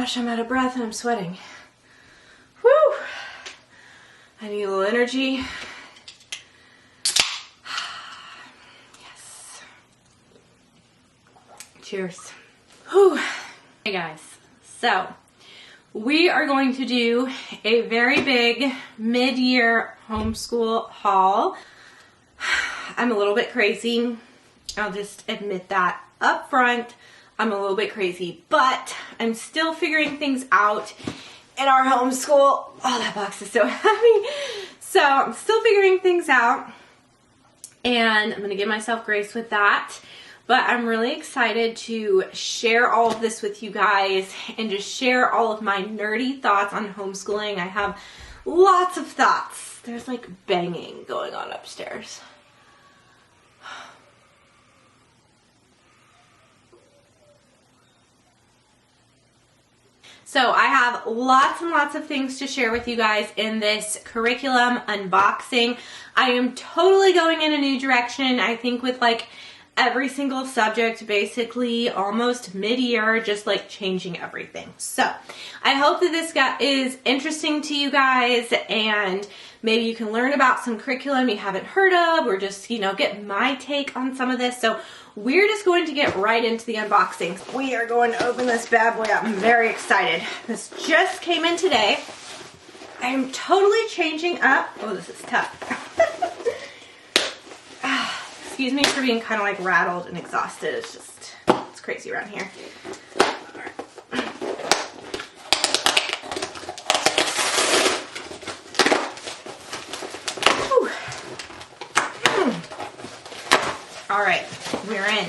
gosh, I'm out of breath and I'm sweating. Whew! I need a little energy. Yes. Cheers. Whew. Hey guys, so we are going to do a very big mid-year homeschool haul. I'm a little bit crazy. I'll just admit that up front. I'm a little bit crazy, but I'm still figuring things out in our homeschool. Oh, that box is so heavy. So I'm still figuring things out, and I'm going to give myself grace with that. But I'm really excited to share all of this with you guys and just share all of my nerdy thoughts on homeschooling. I have lots of thoughts. There's like banging going on upstairs. So I have lots and lots of things to share with you guys in this curriculum unboxing. I am totally going in a new direction. I think with like every single subject, basically almost mid-year, just like changing everything. So I hope that this is interesting to you guys, and maybe you can learn about some curriculum you haven't heard of, or just, you know, get my take on some of this. So we're just going to get right into the unboxing. We are going to open this bad boy up. I'm very excited. This just came in today. I'm totally changing up. Oh, this is tough. Excuse me for being kind of like rattled and exhausted. It's just, it's crazy around here. All right, we're in.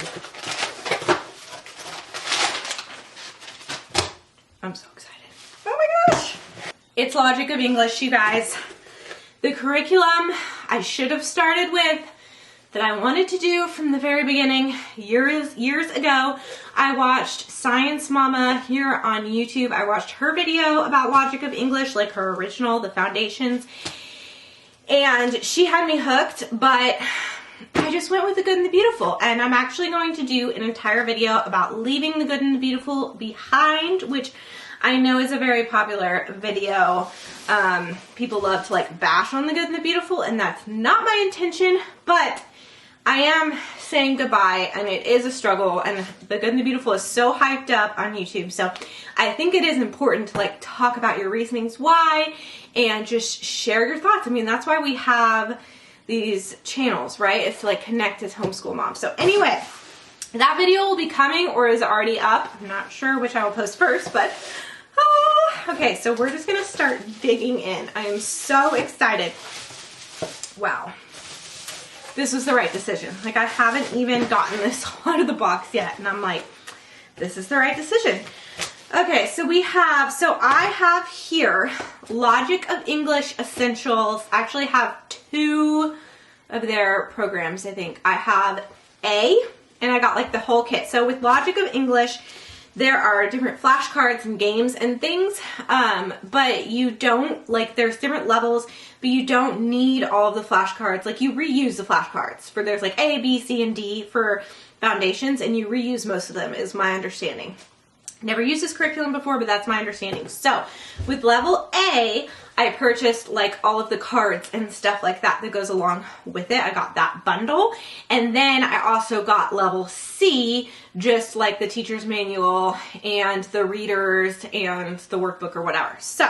I'm so excited. Oh my gosh. It's Logic of English, you guys. The curriculum I should have started with, that I wanted to do from the very beginning, years ago. I watched Science Mama here on YouTube. I watched her video about Logic of English, like her original, the foundations. And she had me hooked, but I just went with the good and the beautiful. And I'm actually going to do an entire video about leaving the good and the beautiful behind, which I know is a very popular video. People love to like bash on the good and the beautiful, and that's not my intention, but I am saying goodbye, and it is a struggle, and the good and the beautiful is so hyped up on YouTube. So I think it is important to like talk about your reasonings why, and just share your thoughts. I mean, that's why we have these channels, right? It's to like connect as homeschool moms. So anyway, that video will be coming, or is already up. I'm not sure which I will post first, but okay, so we're just gonna start digging in. I am so excited. Wow. This was the right decision. Like, I haven't even gotten this out of the box yet, and I'm like, this is the right decision. Okay, so I have here Logic of English Essentials. I actually have two of their programs, I think. I have A, and I got like the whole kit. So with Logic of English, there are different flashcards and games and things, but you don't, like, there's different levels, but you don't need all of the flashcards. Like, you reuse the flashcards for, there's like A, B, C, and D for foundations, and you reuse most of them, is my understanding. Never used this curriculum before, but that's my understanding. So with level A, I purchased like all of the cards and stuff like that goes along with it. I got that bundle. And then I also got level C, just like the teacher's manual and the readers and the workbook or whatever. So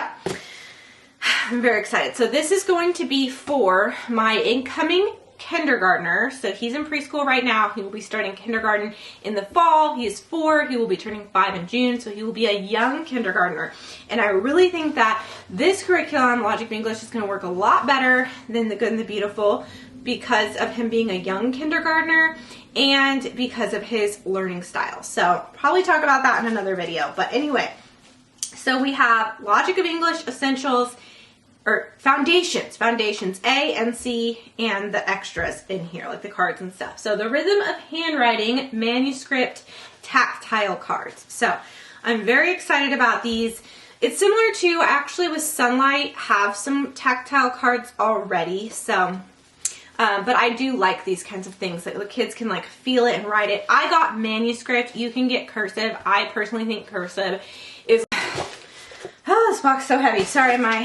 I'm very excited. So this is going to be for my incoming kindergartner. So he's in preschool right now. He will be starting kindergarten in the fall. He is 4. He will be turning 5 in June. So he will be a young kindergartner. And I really think that this curriculum, Logic of English, is going to work a lot better than the Good and the Beautiful because of him being a young kindergartner and because of his learning style. So probably talk about that in another video. But anyway, so we have Logic of English Essentials, or foundations A and C, and the extras in here, like the cards and stuff. So the Rhythm of Handwriting, manuscript, tactile cards. So I'm very excited about these. It's similar to, actually with Sunlight, have some tactile cards already. So, but I do like these kinds of things that the kids can like feel it and write it. I got manuscript. You can get cursive. I personally think cursive is Oh, this box is so heavy. Sorry, my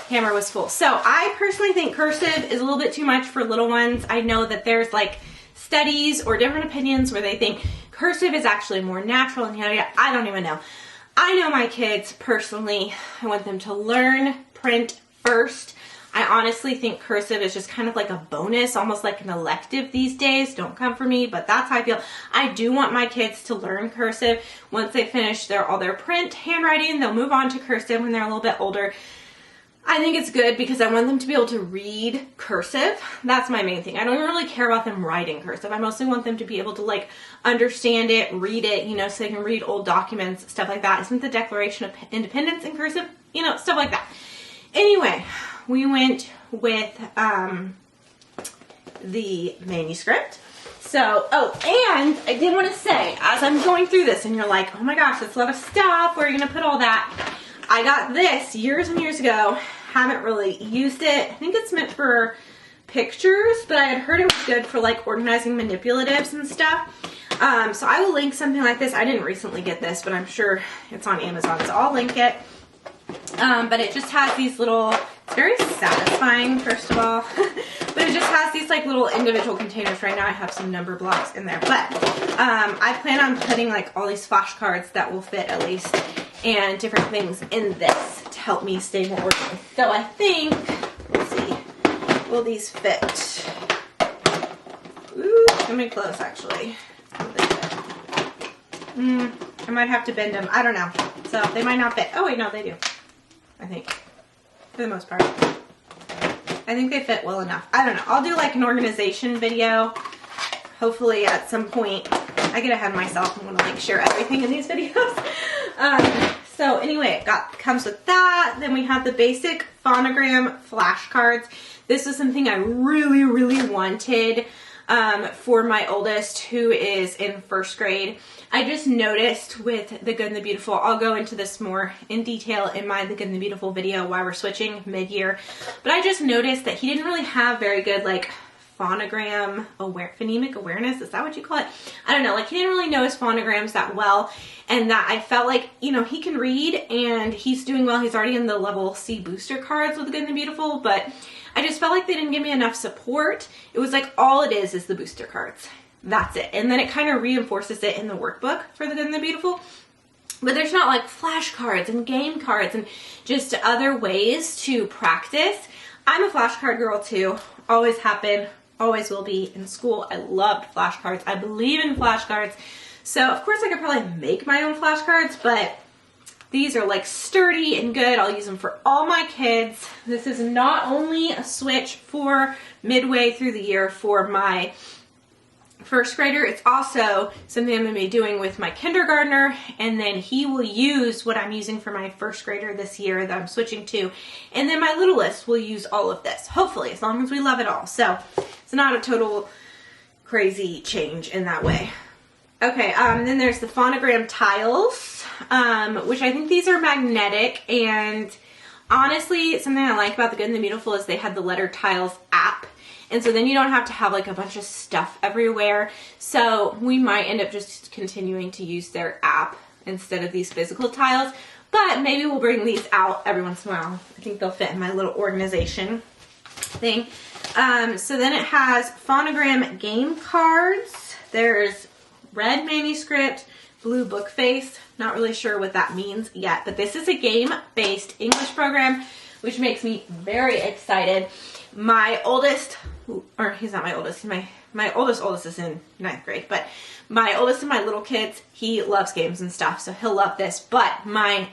hammer was full. So I personally think cursive is a little bit too much for little ones. I know that there's like studies or different opinions where they think cursive is actually more natural and yada yada. I don't even know. I know my kids personally, I want them to learn print first. I honestly think cursive is just kind of like a bonus, almost like an elective these days. Don't come for me, but that's how I feel. I do want my kids to learn cursive. Once they finish all their print handwriting, they'll move on to cursive when they're a little bit older. I think it's good because I want them to be able to read cursive. That's my main thing. I don't really care about them writing cursive. I mostly want them to be able to like understand it, read it, you know, so they can read old documents, stuff like that. Isn't the Declaration of Independence in cursive? You know, stuff like that. Anyway, we went with the manuscript. So, oh, and I did want to say, as I'm going through this and you're like, oh my gosh, that's a lot of stuff, where are you going to put all that? I got this years and years ago, haven't really used it. I think it's meant for pictures, but I had heard it was good for like organizing manipulatives and stuff. So I will link something like this. I didn't recently get this, but I'm sure it's on Amazon, so I'll link it. But it just has these little, it's very satisfying, first of all, but it just has these like little individual containers. Right now I have some number blocks in there, but I plan on putting like all these flashcards that will fit at least, and different things in this to help me stay more organized. So I think, let's see, will these fit? Ooh, let me close actually. I might have to bend them. I don't know. So they might not fit. Oh wait, no, they do. I think, for the most part. I think they fit well enough. I don't know. I'll do like an organization video. Hopefully at some point. I get ahead of myself and want to like share everything in these videos. So anyway, it comes with that. Then we have the basic phonogram flashcards. This is something I really, really wanted for my oldest, who is in first grade. I just noticed with The Good and the Beautiful, I'll go into this more in detail in my The Good and the Beautiful video while we're switching mid-year, but I just noticed that he didn't really have very good like phonemic awareness, is that what you call it? I don't know, like he didn't really know his phonograms that well, and that I felt like, you know, he can read and he's doing well. He's already in the level C booster cards with The Good and the Beautiful, but I just felt like they didn't give me enough support. It was like all it is the booster cards. That's it. And then it kind of reinforces it in the workbook for The Good and the Beautiful. But there's not like flashcards and game cards and just other ways to practice. I'm a flashcard girl too. Always have been, always will be. In school, I loved flashcards. I believe in flashcards. So of course I could probably make my own flashcards, but these are like sturdy and good. I'll use them for all my kids. This is not only a switch for midway through the year for my first grader, it's also something I'm going to be doing with my kindergartner, and then he will use what I'm using for my first grader this year that I'm switching to, and then my littlest will use all of this, hopefully, as long as we love it all. So it's not a total crazy change in that way. Okay, then there's the phonogram tiles, which I think these are magnetic, and honestly, something I like about The Good and the Beautiful is they had the letter tiles app. And so then you don't have to have like a bunch of stuff everywhere. So we might end up just continuing to use their app instead of these physical tiles. But maybe we'll bring these out every once in a while. I think they'll fit in my little organization thing. So then it has phonogram game cards. There's red manuscript, blue book face. Not really sure what that means yet. But this is a game-based English program, which makes me very excited. My oldest, or he's not my oldest, my oldest is in 9th grade, but my oldest of my little kids, he loves games and stuff, so he'll love this. But my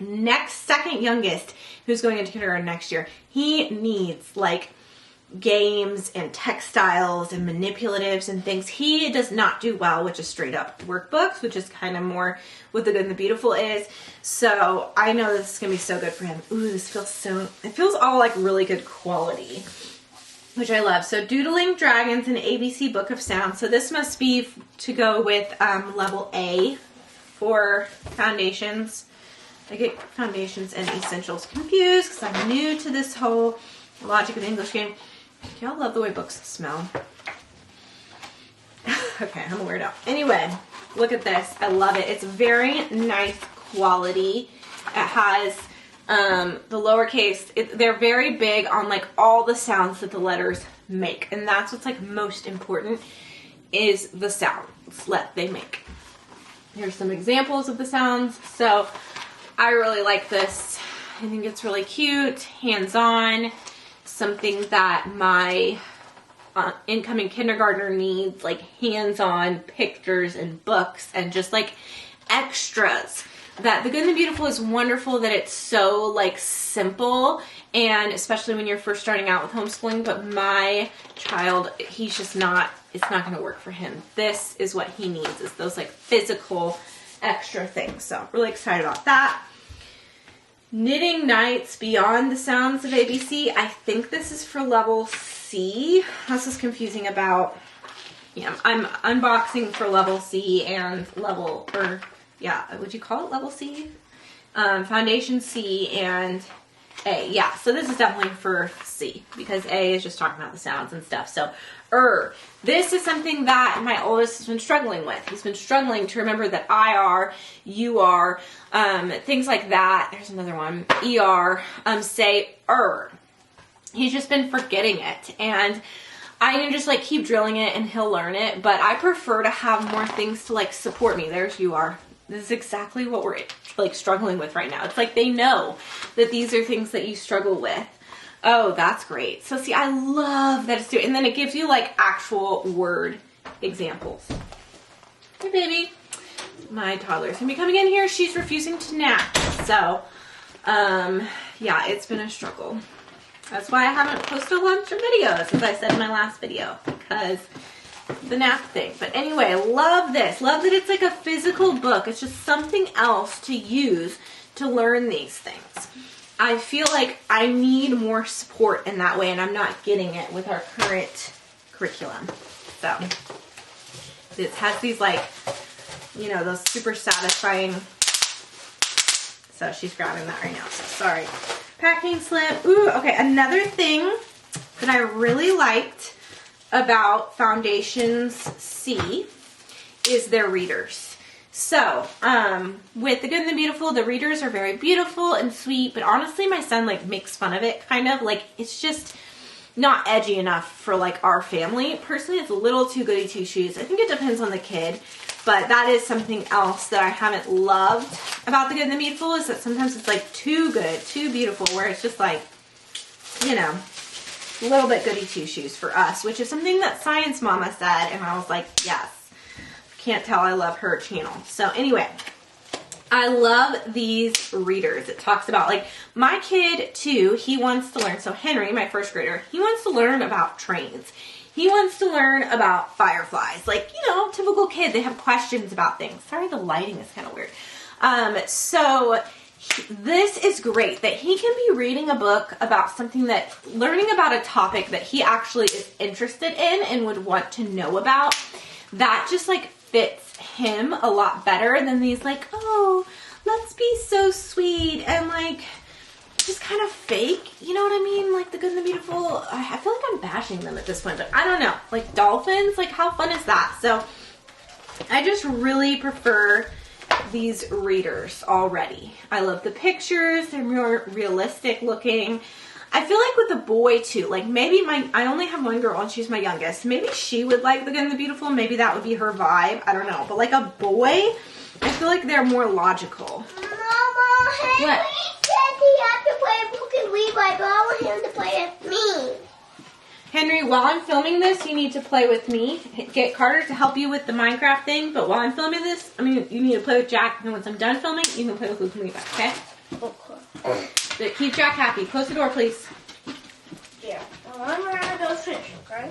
second youngest, who's going into kindergarten next year, he needs like games and textiles and manipulatives and things. He does not do well with just straight up workbooks, which is kind of more what The Good and the Beautiful is. So I know this is going to be so good for him. Ooh, this feels it feels all like really good quality, which I love. So Doodling Dragons and ABC Book of Sound. So this must be to go with level A for foundations. I get foundations and essentials confused because I'm new to this whole Logic of English game. Y'all love the way books smell. Okay, I'm a weirdo. Anyway, look at this. I love it. It's very nice quality. It has the lowercase, they're very big on like all the sounds that the letters make. And that's what's like most important, is the sounds that they make. Here's some examples of the sounds. So I really like this. I think it's really cute, hands-on, something that my incoming kindergartner needs, like hands-on pictures and books and just like extras. That The Good and the Beautiful is wonderful that it's so like simple, and especially when you're first starting out with homeschooling, but my child, he's just not, it's not going to work for him. This is what he needs, is those like physical extra things. So really excited about that. Knitting Nights Beyond the Sounds of ABC. I think this is for level C. This is confusing about, yeah, I'm unboxing for level C and level, or yeah, would you call it level C? Foundation C and A. Yeah, so this is definitely for C, because A is just talking about the sounds and stuff. So, this is something that my oldest has been struggling with. He's been struggling to remember that IR, UR, things like that. There's another one. ER, say He's just been forgetting it, and I can just like keep drilling it and he'll learn it, but I prefer to have more things to like support me. There's UR. This is exactly what we're like struggling with right now. It's like they know that these are things that you struggle with. Oh, that's great. So see, I love that it's doing, and then it gives you like actual word examples. Hey baby. My toddler's gonna be coming in here. She's refusing to nap. So, yeah, it's been a struggle. That's why I haven't posted a bunch of videos, as I said in my last video, because the nap thing. But anyway, love this. Love that it's like a physical book. It's just something else to use to learn these things. I feel like I need more support in that way, and I'm not getting it with our current curriculum. So this has these like, you know, those super satisfying. So she's grabbing that right now. So sorry. Packing slip. Ooh, okay. Another thing that I really liked about Foundations C is their readers. So, with The Good and the Beautiful, the readers are very beautiful and sweet, but honestly, my son, like, makes fun of it, kind of. Like, it's just not edgy enough for, like, our family. Personally, it's a little too goody two-shoes. I think it depends on the kid, but that is something else that I haven't loved about The Good and the Beautiful, is that sometimes it's, like, too good, too beautiful, where it's just, like, you know, a little bit goody two-shoes for us, which is something that Science Mama said, and I was like, yes. Can't tell I love her channel. So anyway, I love these readers. It talks about, like, my kid too, he wants to learn. So Henry, my first grader, he wants to learn about trains. He wants to learn about fireflies. Like, you know, typical kid, they have questions about things. Sorry, the lighting is kind of weird. This is great that he can be reading a book about something that, learning about a topic that he actually is interested in and would want to know about. That just like fits him a lot better than these like, oh, let's be so sweet and like just kind of fake, you know what I mean? Like The Good and the Beautiful, I feel like I'm bashing them at this point, but I don't know. Like dolphins, like how fun is that? So I just really prefer these readers already. I love the pictures, they're more realistic looking. I feel like with a boy too, like maybe I only have one girl and she's my youngest. Maybe she would like The Good and the Beautiful. Maybe that would be her vibe. I don't know. But like a boy, I feel like they're more logical. Mama, Henry said he had to play a book and read, but I want him to play with me. Henry, while I'm filming this, you need to play with me. Get Carter to help you with the Minecraft thing. But while I'm filming this, you need to play with Jack. And once I'm done filming, you can play with Luke and Levi, okay? Okay. But keep Jack happy. Close the door, please. Yeah. I'm gonna go fish, okay?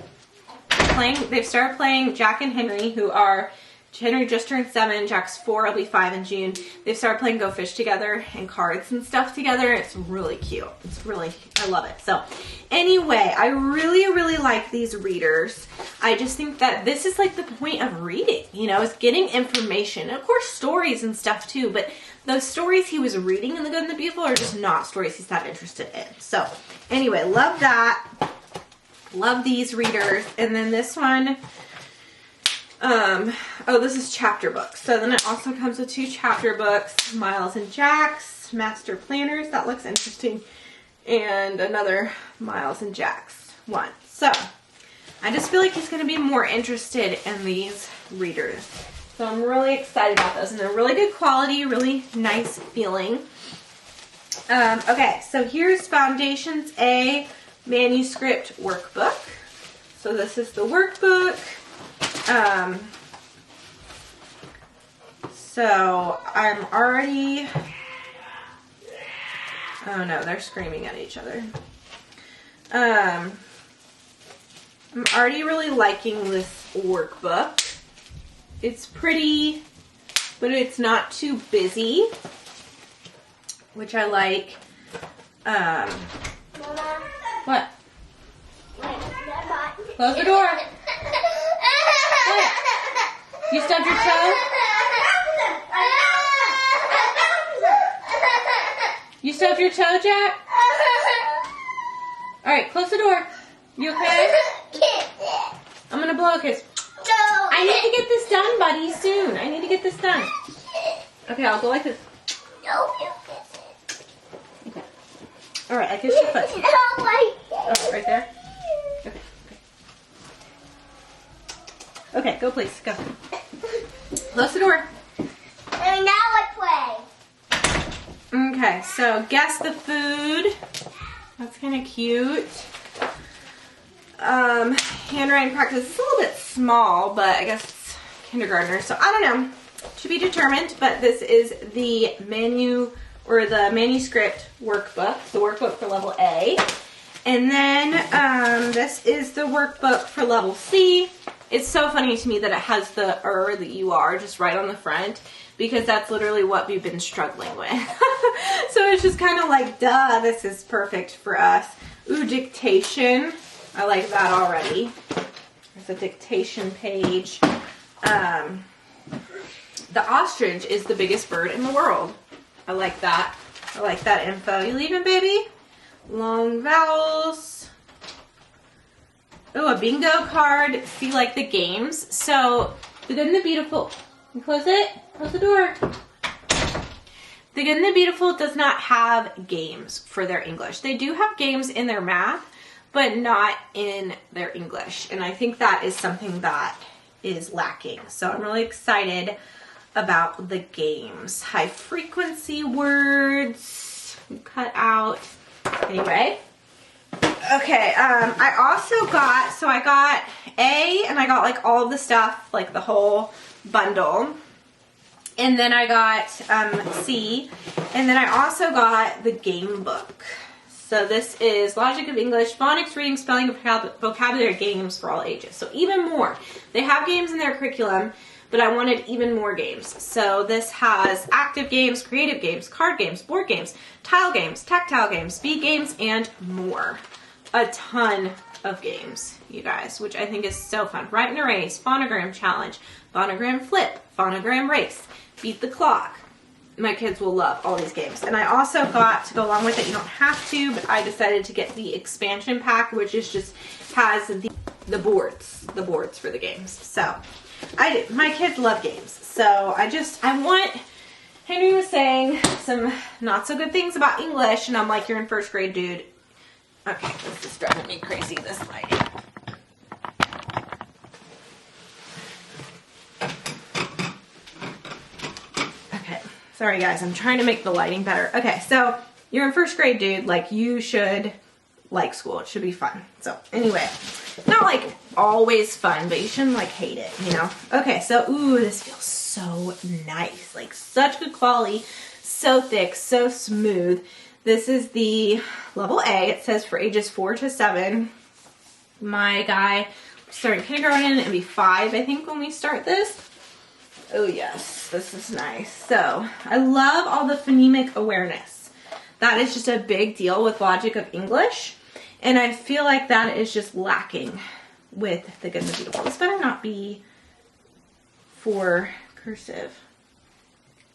They've started playing Jack and Henry, who are, Henry just turned 7, Jack's 4, I'll be 5 in June. They've started playing Go Fish together and cards and stuff together. It's really cute. It's really, I love it. So anyway, I really, really like these readers. I just think that this is like the point of reading, you know, is getting information. And of course, stories and stuff too, but those stories he was reading in The Good and the Beautiful are just not stories he's that interested in. So anyway, love that. Love these readers. And then this one, oh, this is chapter books. So then it also comes with 2 chapter books, Miles and Jack's. Jack's Master Planners. That looks interesting. And another Miles and Jack's one. So I just feel like he's going to be more interested in these readers. So I'm really excited about those. And they're really good quality, really nice feeling. Okay, so here's Foundations A manuscript workbook. So this is the workbook. So I'm already, oh no, they're screaming at each other. I'm already really liking this workbook. It's pretty, but it's not too busy, which I like. Mama. What? Wait, Close the door. What? You stubbed your toe? You stubbed your toe, Jack? Alright, close the door. You okay? I'm gonna blow a kiss. I need to get this done, buddy, soon. I need to get this done. Okay, I'll go like this. Okay. Alright, I kissed your foot. Oh, right there? Okay. Okay, go please, go. Close the door. And now I play. Okay, so guess the food. That's kind of cute. Handwriting practice is a little bit small, but I guess it's kindergartner, so I don't know. To be determined, but this is the menu or the manuscript workbook, the workbook for level A. And then this is the workbook for level C. It's so funny to me that it has the the just right on the front, because that's literally what we've been struggling with. So it's just kind of like, duh, this is perfect for us. Ooh, dictation. I like that already. There's a dictation page. The ostrich is the biggest bird in the world. I like that. I like that info. You leaving, baby? Long vowels. Oh, a bingo card. See, like the games. So, The Good and the Beautiful. You close it? Close the door. The Good and the Beautiful does not have games for their English. They do have games in their math, but not in their English. And I think that is something that is lacking. So I'm really excited about the games. High frequency words, cut out. Anyway. Okay, I also got, so I got A, and I got like all of the stuff, like the whole bundle. And then I got C, and then I also got the game book. So this is Logic of English, Phonics, Reading, Spelling, Vocabulary Games for all ages. So even more. They have games in their curriculum, but I wanted even more games. So this has active games, creative games, card games, board games, tile games, tactile games, speed games, and more. A ton of games, you guys, which I think is so fun. Write in a Race, Phonogram Challenge, Phonogram Flip, Phonogram Race, Beat the Clock. My kids will love all these games. And I also got, to go along with it, you don't have to, but I decided to get the expansion pack, which is just has the boards for the games. So my kids love games. So I want, Henry was saying some not so good things about English, and I'm like, you're in first grade, dude. Okay, this is driving me crazy, this lighting. Okay, sorry guys, I'm trying to make the lighting better. Okay, so you're in first grade, dude. Like, you should like school. It should be fun. So anyway, not like always fun, but you shouldn't like hate it, you know? Okay, so ooh, this feels so nice. Like, such good quality, so thick, so smooth. This is the level A. It says for ages 4 to 7. My guy started kindergarten and be 5, I think, when we start this. Oh yes, this is nice. So I love all the phonemic awareness. That is just a big deal with Logic of English. And I feel like that is just lacking with The Good and the Beautiful. This better not be for cursive.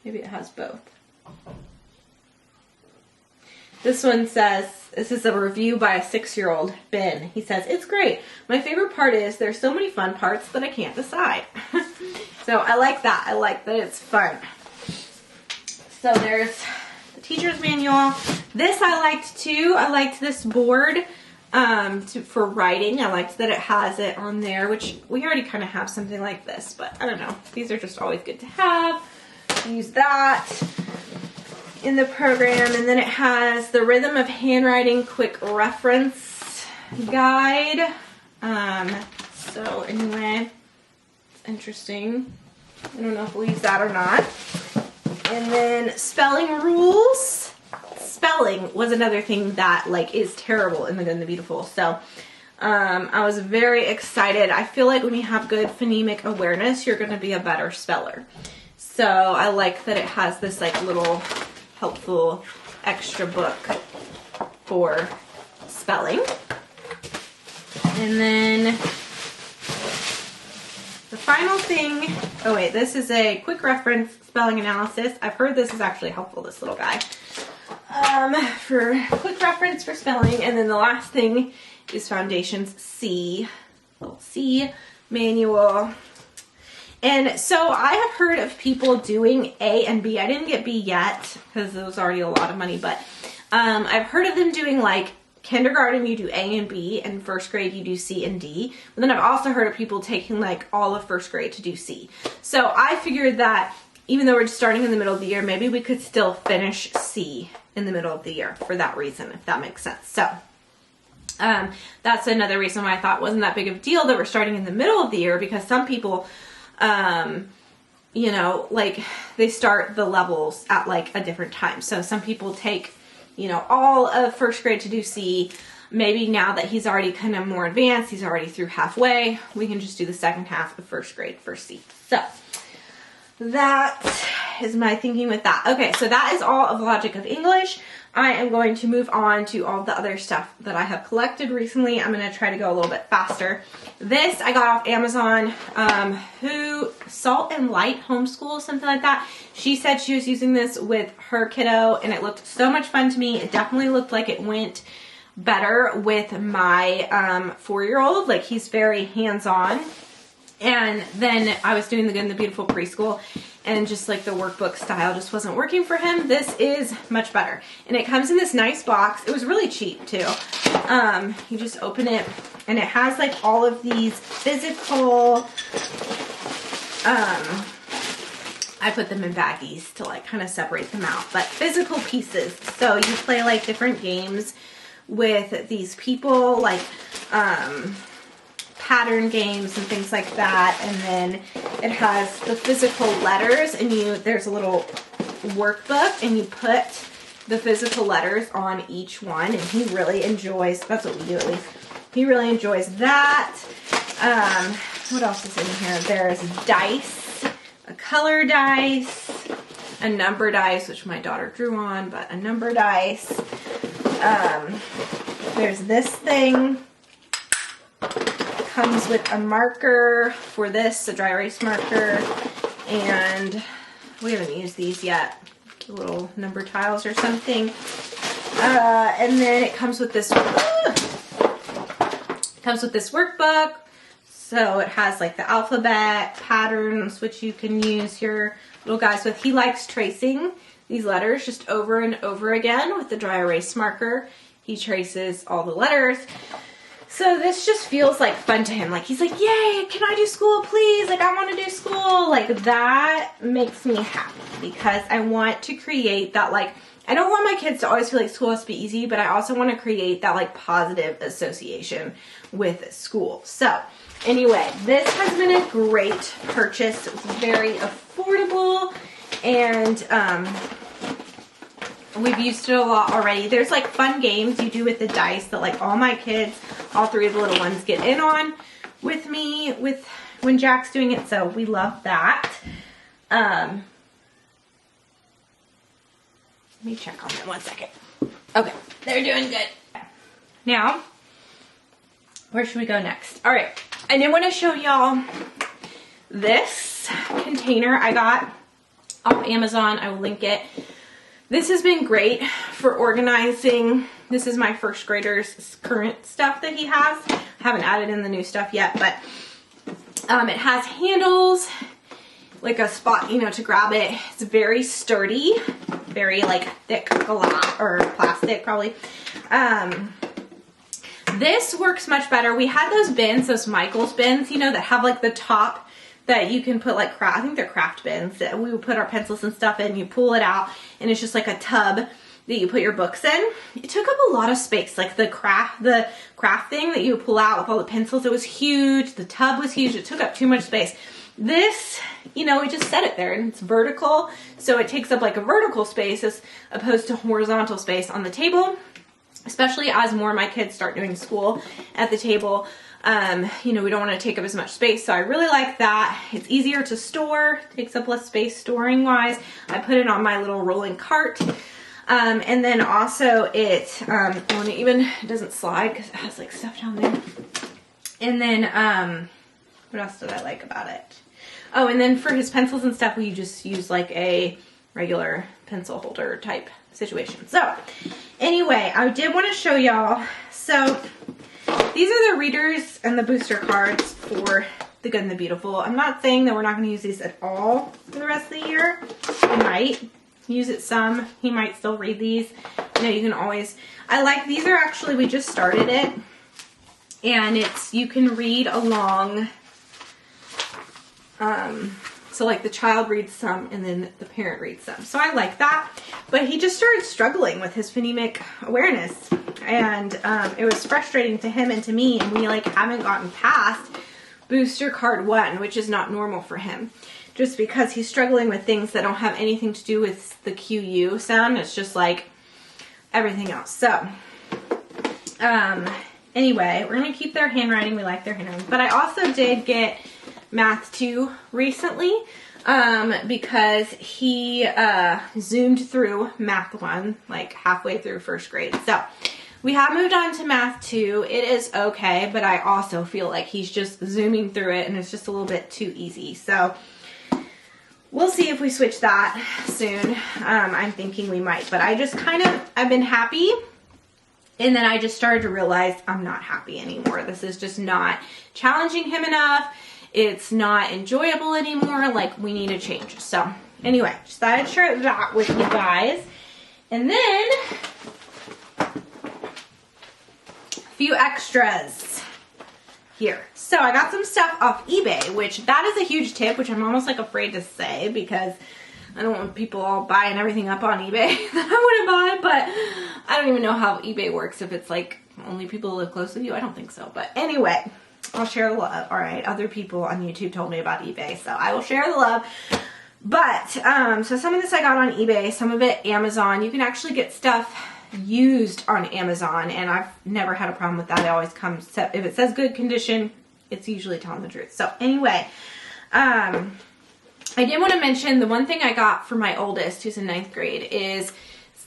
Maybe it has both. This one says, this is a review by a 6-year-old, Ben. He says, it's great. My favorite part is there's so many fun parts that I can't decide. So I like that. I like that it's fun. So there's the teacher's manual. This I liked too. I liked this board for writing. I liked that it has it on there, which we already kind of have something like this, but I don't know. These are just always good to have. Use that in the program. And then it has the Rhythm of Handwriting Quick Reference Guide. So anyway, it's interesting. I don't know if we'll use that or not. And then spelling rules. Spelling was another thing that like is terrible in The Good and the Beautiful. So I was very excited. I feel like when you have good phonemic awareness, you're going to be a better speller. So I like that it has this like little helpful extra book for spelling. And then the final thing, oh wait, this is a quick reference spelling analysis. I've heard this is actually helpful, this little guy, for quick reference for spelling. And then the last thing is Foundations C, little C manual. And so I have heard of people doing A and B. I didn't get B yet because it was already a lot of money, but I've heard of them doing like kindergarten you do A and B, and first grade you do C and D. But then I've also heard of people taking like all of first grade to do C. So I figured that even though we're just starting in the middle of the year, maybe we could still finish C in the middle of the year for that reason, if that makes sense. So that's another reason why I thought it wasn't that big of a deal that we're starting in the middle of the year, because some people you know, like they start the levels at like a different time. So some people take, you know, all of first grade to do C. Maybe now that he's already kind of more advanced, he's already through halfway, we can just do the second half of first grade for C. So that is my thinking with that. Okay, so that is all of Logic of English. I am going to move on to all the other stuff that I have collected recently. I'm going to try to go a little bit faster. This I got off Amazon. Salt and Light Homeschool, something like that. She said she was using this with her kiddo and it looked so much fun to me. It definitely looked like it went better with my 4-year-old. Like, he's very hands-on. And then I was doing the Good and the Beautiful preschool, and just like the workbook style just wasn't working for him. This is much better. And it comes in this nice box. It was really cheap too. You just open it and it has like all of these physical, I put them in baggies to like kind of separate them out, but physical pieces. So you play like different games with these people, like, pattern games and things like that. And then it has the physical letters, and there's a little workbook, and you put the physical letters on each one, and he really enjoys, that's what we do at least, he really enjoys that. What else is in here? There's dice, a color dice, a number dice, which my daughter drew on, but a number dice. There's this thing. Comes with a marker for this, a dry erase marker, and we haven't used these yet, little number tiles or something. And then it comes with this workbook. So it has like the alphabet patterns, which you can use your little guys with. He likes tracing these letters just over and over again with the dry erase marker. He traces all the letters. So this just feels like fun to him. Like, he's like, yay, can I do school, please? Like, I want to do school. Like, that makes me happy, because I want to create that, like, I don't want my kids to always feel like school has to be easy, but I also want to create that, like, positive association with school. So anyway, this has been a great purchase. It was very affordable, and we've used it a lot already. There's like fun games you do with the dice that like all my kids, all 3 of the little ones, get in on with me when Jack's doing it. So we love that. Let me check on them 1 second. Okay, they're doing good. Now, where should we go next? All right, I did want to show y'all this container I got off Amazon. I will link it. This has been great for organizing. This is my first grader's current stuff that he has. I haven't added in the new stuff yet, but it has handles, like a spot, you know, to grab it. It's very sturdy, very like thick glass or plastic probably. This works much better. We had those bins, those Michaels bins, you know, that have like the top that you can put like I think they're craft bins that we would put our pencils and stuff in. You pull it out and it's just like a tub that you put your books in. It took up a lot of space, like the craft thing that you would pull out with all the pencils. It was huge. The tub was huge. It took up too much space. This, you know, we just set it there and it's vertical. So it takes up like a vertical space as opposed to horizontal space on the table, especially as more of my kids start doing school at the table. You know, we don't want to take up as much space. So I really like that. It's easier to store, takes up less space storing wise. I put it on my little rolling cart. And then also it doesn't slide because it has like stuff down there. And then, what else did I like about it? Oh, and then for his pencils and stuff, we just use like a regular pencil holder type situation. So anyway, I did want to show y'all. So these are the readers and the booster cards for The Good and the Beautiful. I'm not saying that we're not going to use these at all for the rest of the year. We might use it some. He might still read these. You know, you can always, I like, these are actually, we just started it. And it's, you can read along, so like the child reads some and then the parent reads some. So I like that. But he just started struggling with his phonemic awareness. And it was frustrating to him and to me. And we like haven't gotten past booster card 1, which is not normal for him. Just because he's struggling with things that don't have anything to do with the QU sound. It's just like everything else. So, anyway, we're going to keep their handwriting. We like their handwriting. But I also did get Math 2 recently because he zoomed through Math 1 like halfway through first grade. So we have moved on to Math 2. It is okay, but I also feel like he's just zooming through it and it's just a little bit too easy. So we'll see if we switch that soon. I'm thinking we might, but I've been happy. And then I just started to realize I'm not happy anymore. This is just not challenging him enough. It's not enjoyable anymore. Like, we need a change. So anyway, just thought I'd share that with you guys. And then a few extras here. So I got some stuff off eBay, which that is a huge tip, which I'm almost like afraid to say because I don't want people all buying everything up on eBay that I want to buy, but I don't even know how eBay works. If it's like only people who live close to you, I don't think so. But anyway, I'll share the love. All right, other people on YouTube told me about eBay, so I will share the love. But so some of this I got on eBay, some of it Amazon. You can actually get stuff used on Amazon, and I've never had a problem with that. It always comes, if it says good condition, it's usually telling the truth. So anyway, I did want to mention the one thing I got for my oldest, who's in 9th grade, is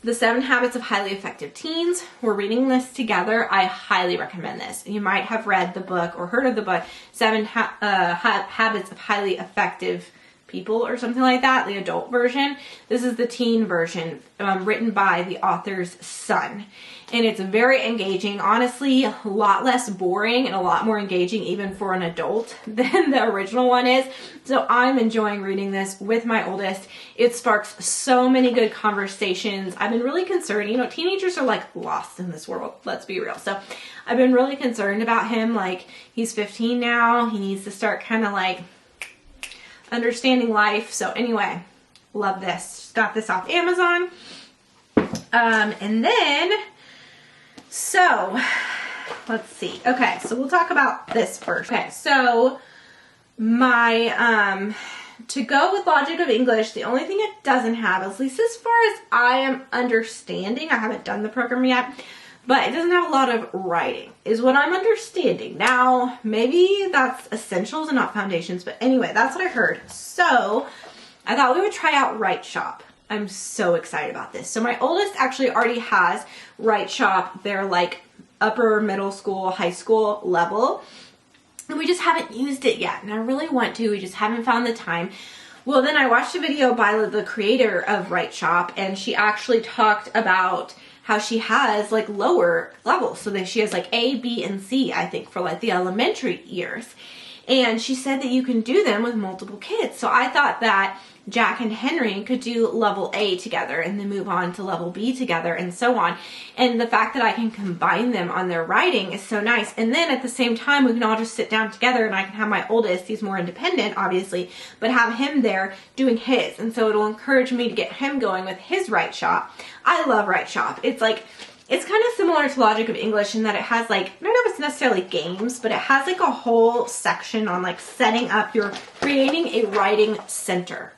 The 7 Habits of Highly Effective Teens. We're reading this together. I highly recommend this. You might have read the book or heard of the book, 7 Habits of Highly Effective People or something like that, the adult version. This is the teen version, written by the author's son. And it's very engaging, honestly, a lot less boring and a lot more engaging even for an adult than the original one is. So I'm enjoying reading this with my oldest. It sparks so many good conversations. I've been really concerned, you know, teenagers are like lost in this world, let's be real. So I've been really concerned about him. Like, he's 15 now, he needs to start kind of like understanding life. So anyway, love this. Just got this off Amazon. And then, so let's see. Okay, so we'll talk about this first. Okay, so my, to go with Logic of English, the only thing it doesn't have, at least as far as I am understanding, I haven't done the program yet, but it doesn't have a lot of writing, is what I'm understanding. Now, maybe that's essentials and not foundations, but anyway, that's what I heard. So I thought we would try out Write Shop. I'm so excited about this. So my oldest actually already has Write Shop. They're like upper middle school, high school level. And we just haven't used it yet. And I really want to. We just haven't found the time. Well, then I watched a video by the creator of Write Shop, and she actually talked about how she has like lower levels. So that she has like A, B, and C, I think, for like the elementary years. And she said that you can do them with multiple kids. So I thought that Jack and Henry could do level A together and then move on to level B together and so on. And the fact that I can combine them on their writing is so nice. And then at the same time, we can all just sit down together and I can have my oldest, he's more independent, obviously, but have him there doing his. And so it'll encourage me to get him going with his Write Shop. I love Write Shop. It's like, it's kind of similar to Logic of English in that it has like, I don't know if it's necessarily games, but it has like a whole section on like setting up your, creating a writing center.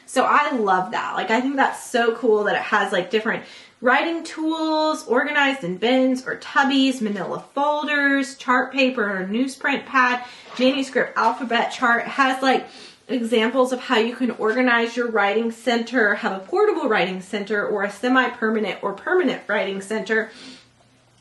So I love that. Like, I think that's so cool that it has like different writing tools organized in bins or tubbies, manila folders, chart paper, newsprint pad, manuscript alphabet chart. It has like examples of how you can organize your writing center, have a portable writing center or a semi-permanent or permanent writing center.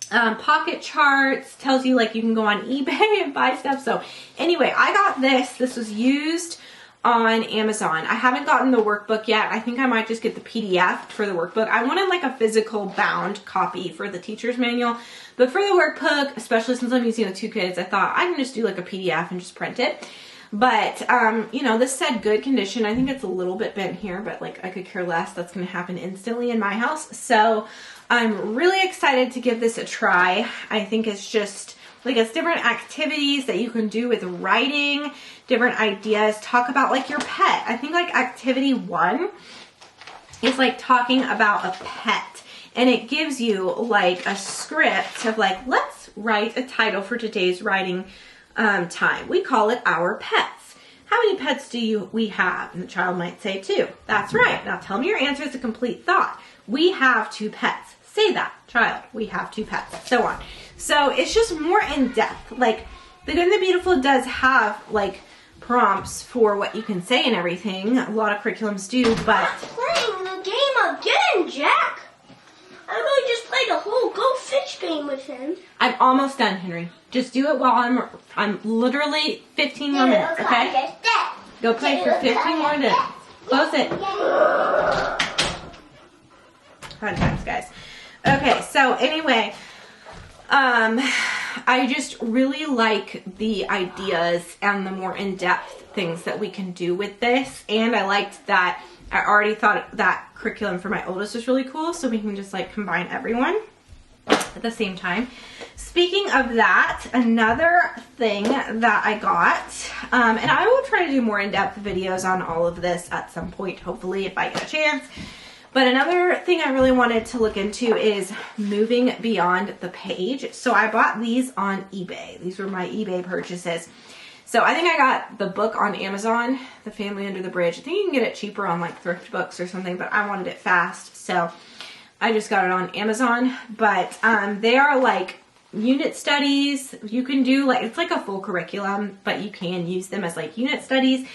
Pocket charts, tells you like you can go on eBay and buy stuff. So anyway, I got this. This was used on Amazon. I haven't gotten the workbook yet. I think I might just get the PDF for the workbook. I wanted like a physical bound copy for the teacher's manual, but for the workbook, especially since I'm using the 2 kids, I thought I can just do like a PDF and just print it. But, you know, this said good condition. I think it's a little bit bent here, but like I could care less. That's going to happen instantly in my house. So I'm really excited to give this a try. I think it's just like, it's different activities that you can do with writing, different ideas. Talk about like your pet. I think like activity 1 is like talking about a pet, and it gives you like a script of like, let's write a title for today's writing time. We call it Our Pets. How many pets do we have? And the child might say 2. That's right. Now tell me your answer is a complete thought. We have 2 pets. Say that, child. We have 2 pets. So on. So it's just more in depth. Like The Good and the Beautiful does have like prompts for what you can say and everything. A lot of curriculums do, but playing the game again, Jack. I really just played a whole Go Fish game with him. I'm almost done, Henry. Just do it while I'm literally 15 more minutes, okay? Go play for 15 more minutes. Close it. Fun times, guys. Okay, so anyway, I just really like the ideas and the more in-depth things that we can do with this. And I liked that I already thought that curriculum for my oldest was really cool, so we can just like combine everyone at the same time. Speaking of that, another thing that I got, and I will try to do more in-depth videos on all of this at some point, hopefully, if I get a chance. But another thing I really wanted to look into is moving beyond the page. So I bought these on eBay. These were my eBay purchases. So I think I got the book on Amazon, The Family Under the Bridge. I think you can get it cheaper on like Thrift Books or something, but I wanted it fast. So I just got it on Amazon. But they are like unit studies. You can do like, it's like a full curriculum, but you can use them as like unit studies.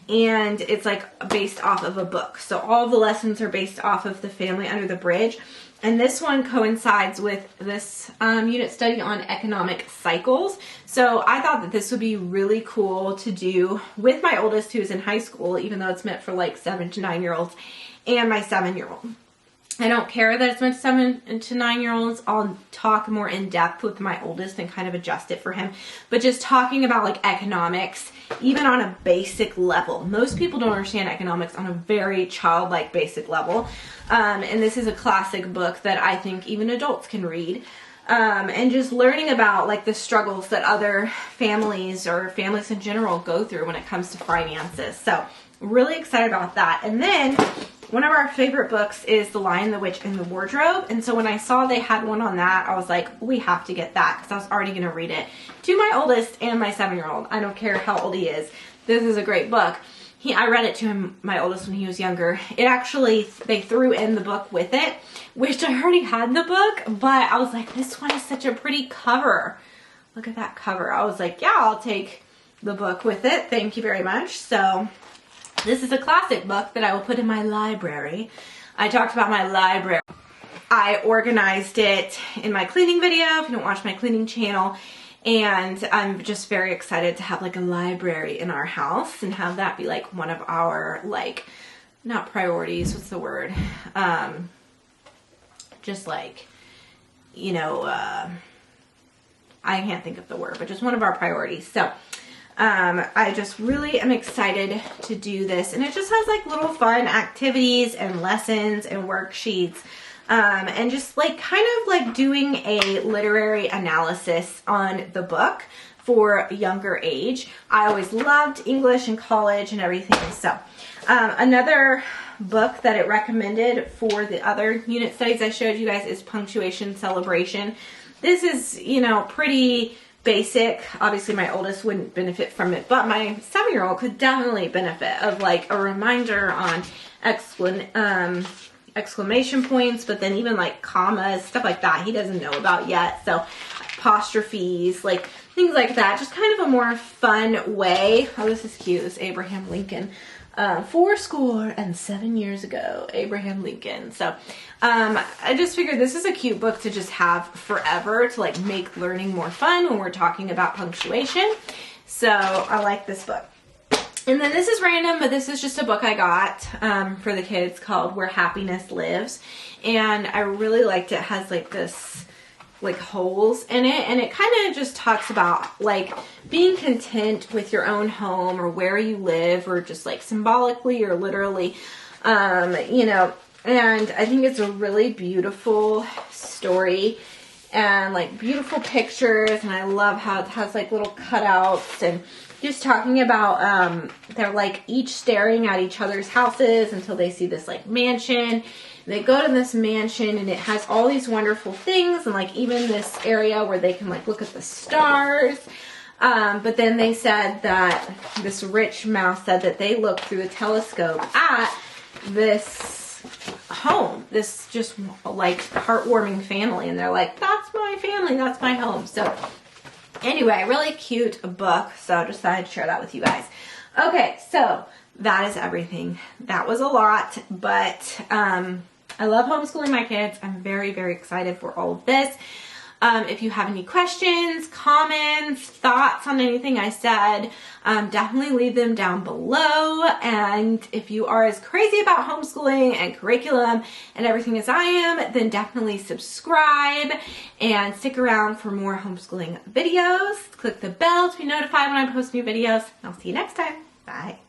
And it's like based off of a book. So all of the lessons are based off of The Family Under the Bridge. And this one coincides with this unit study on economic cycles. So I thought that this would be really cool to do with my oldest, who's in high school, even though it's meant for like 7 to 9 year olds, and my 7-year-old. I don't care that it's meant to 7 to 9 year olds. I'll talk more in depth with my oldest and kind of adjust it for him. But just talking about like economics, even on a basic level. Most people don't understand economics on a very childlike basic level. And this is a classic book that I think even adults can read. And just learning about like the struggles that other families or families in general go through when it comes to finances. So really excited about that. And then one of our favorite books is The Lion, the Witch, and the Wardrobe. And so when I saw they had one on that, I was like, we have to get that, because I was already going to read it to my oldest and my 7-year-old. I don't care how old he is. This is a great book. I read it to him, my oldest, when he was younger. It actually, they threw in the book with it, which I already had the book, but I was like, this one is such a pretty cover. Look at that cover. I was like, yeah, I'll take the book with it. Thank you very much. So this is a classic book that I will put in my library. I talked about my library. I organized it in my cleaning video, if you don't watch my cleaning channel. And I'm just very excited to have like a library in our house and have that be like one of our like, not priorities, what's the word? Just like, you know, I can't think of the word, but just one of our priorities. So I just really am excited to do this, and it just has like little fun activities and lessons and worksheets, and just like kind of like doing a literary analysis on the book for younger age. I always loved English in college and everything. So another book that it recommended for the other unit studies I showed you guys is Punctuation Celebration. This is, you know, pretty basic. Obviously my oldest wouldn't benefit from it, but my 7-year-old could definitely benefit of like a reminder on exclamation points, but then even like commas, stuff like that he doesn't know about yet. So apostrophes, like things like that, just kind of a more fun way. Oh, this is cute. This is Abraham Lincoln. 7 years ago, Abraham Lincoln. So I just figured this is a cute book to just have forever to like make learning more fun when we're talking about punctuation. So I like this book. And then this is random, but this is just a book I got for the kids called Where Happiness Lives. And I really liked it. It has like this like holes in it, and it kind of just talks about like being content with your own home or where you live, or just like symbolically or literally, you know. And I think it's a really beautiful story and like beautiful pictures, and I love how it has like little cutouts, and just talking about they're like each staring at each other's houses until they see this like mansion. They go to this mansion and it has all these wonderful things, and like even this area where they can like look at the stars. But then they said that this rich mouse said that they looked through the telescope at this home, this just like heartwarming family, and they're like, that's my family, that's my home. So anyway, really cute book. So I decided to share that with you guys. Okay, so that is everything. That was a lot, but I love homeschooling my kids. I'm very, very excited for all of this. If you have any questions, comments, thoughts on anything I said, definitely leave them down below. And if you are as crazy about homeschooling and curriculum and everything as I am, then definitely subscribe and stick around for more homeschooling videos. Click the bell to be notified when I post new videos. I'll see you next time. Bye.